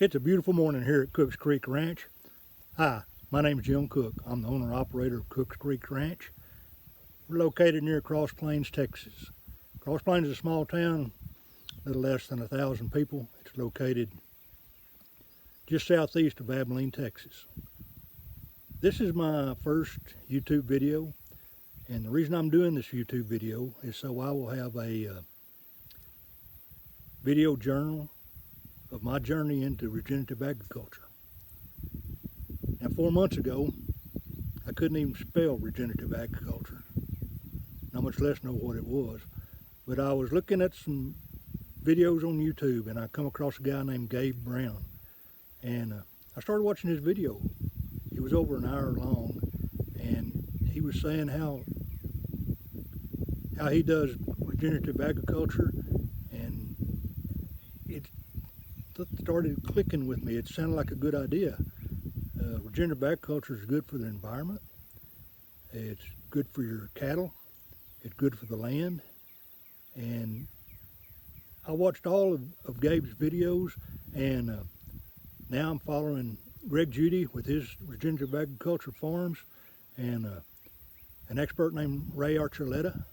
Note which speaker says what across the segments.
Speaker 1: It's a beautiful morning here at Cooks Creek Ranch. Hi, my name is Jim Cook. I'm the owner-operator of Cooks Creek Ranch. We're located near Cross Plains, Texas. Cross Plains is a small town, a little less than 1,000 people. It's located just southeast of Abilene, Texas. This is my first YouTube video, and the reason I'm doing this YouTube video is so I will have a video journal of my journey into regenerative agriculture. Now, 4 months ago, I couldn't even spell regenerative agriculture, not much less know what it was. But I was looking at some videos on YouTube, and I come across a guy named Gabe Brown, and I started watching his video. It was over an hour long, and he was saying how he does regenerative agriculture, and it started clicking with me. It sounded like a good idea. Regenerative agriculture is good for the environment. It's good for your cattle. It's good for the land. And I watched all of Gabe's videos, and now I'm following Greg Judy with his regenerative agriculture farms, and an expert named Ray Archuleta.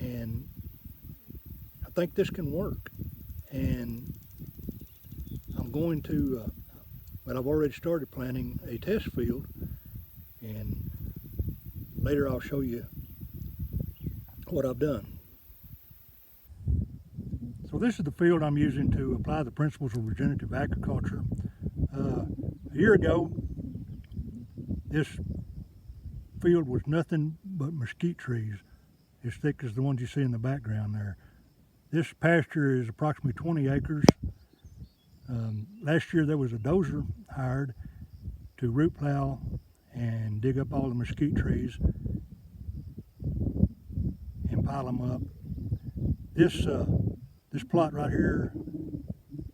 Speaker 1: And I think this can work. And I'm going to, but I've already started planting a test field, and later I'll show you what I've done. So this is the field I'm using to apply the principles of regenerative agriculture. A year ago, this field was nothing but mesquite trees, as thick as the ones you see in the background there. This pasture is approximately 20 acres. Last year there was a dozer hired to root plow and dig up all the mesquite trees and pile them up. This plot right here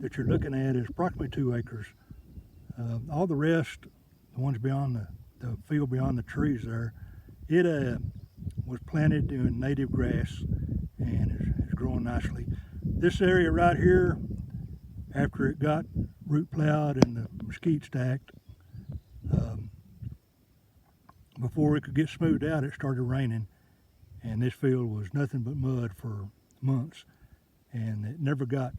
Speaker 1: that you're looking at is approximately 2 acres. All the rest, the ones beyond the field beyond the trees there, it was planted in native grass and is growing nicely. This area right here, after it got root plowed and the mesquite stacked, before it could get smoothed out, it started raining, and this field was nothing but mud for months, and it never got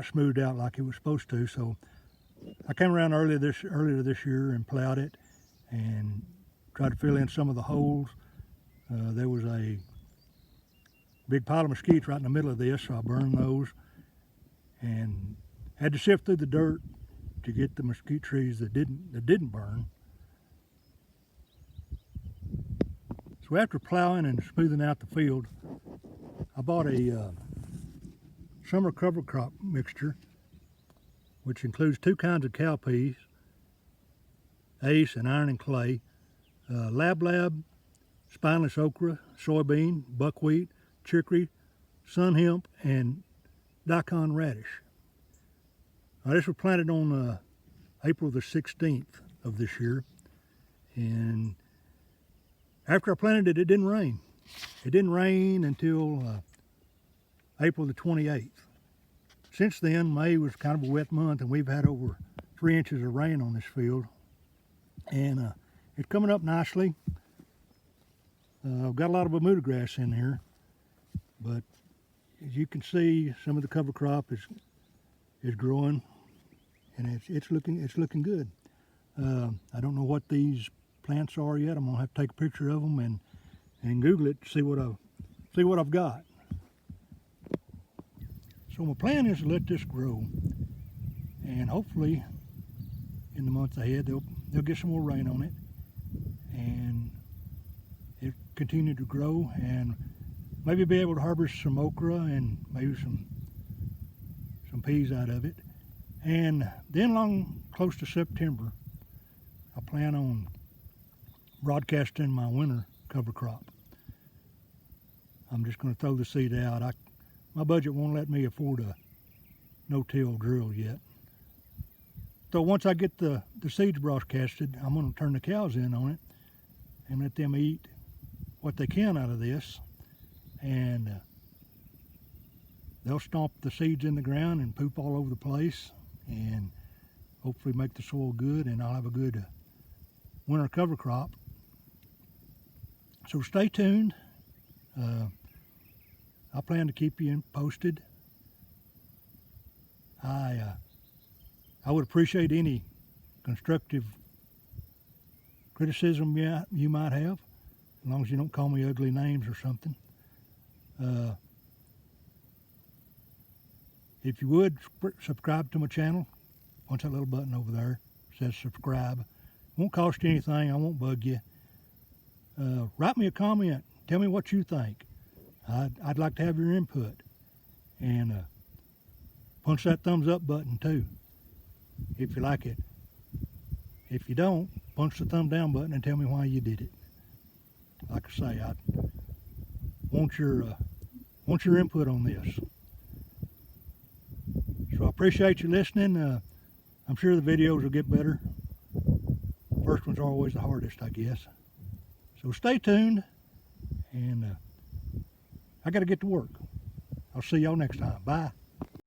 Speaker 1: smoothed out like it was supposed to. So I came around earlier this year and plowed it and tried to fill in some of the holes. There was a big pile of mesquite right in the middle of this, so I burned those and had to sift through the dirt to get the mesquite trees that didn't burn. So after plowing and smoothing out the field, I bought a summer cover crop mixture, which includes 2 kinds of cowpeas, Ace and Iron and Clay, Lab, spineless okra, soybean, buckwheat, chicory, sun hemp, and daikon radish. Now, this was planted on April the 16th of this year, and after I planted it, it didn't rain. It didn't rain until April the 28th. Since then, May was kind of a wet month, and we've had over 3 inches of rain on this field, and it's coming up nicely. I've got a lot of Bermuda grass in here, but as you can see, some of the cover crop is growing, and it's looking good. I don't know what these plants are yet. I'm gonna have to take a picture of them and Google it to see what I've got. So my plan is to let this grow, and hopefully in the months ahead they'll get some more rain on it, and it continue to grow, and maybe be able to harvest some okra and maybe some peas out of it. And then along close to September, I plan on broadcasting my winter cover crop. I'm just going to throw the seed out. My budget won't let me afford a no-till drill yet. So once I get the seeds broadcasted, I'm going to turn the cows in on it and let them eat what they can out of this. And they'll stomp the seeds in the ground and poop all over the place, and hopefully make the soil good, and I'll have a good winter cover crop. So stay tuned. I plan to keep you posted. I would appreciate any constructive criticism you might have, as long as you don't call me ugly names or something. If you would, subscribe to my channel. Punch that little button over there. It says subscribe. Won't cost you anything. I won't bug you. Write me a comment. Tell me what you think. I'd like to have your input. And punch that thumbs up button too, if you like it. If you don't, punch the thumb down button and tell me why you did it. Like I say, I want your input on this. So I appreciate you listening. I'm sure the videos will get better. First ones are always the hardest, I guess. So stay tuned, and I got to get to work. I'll see y'all next time. Bye.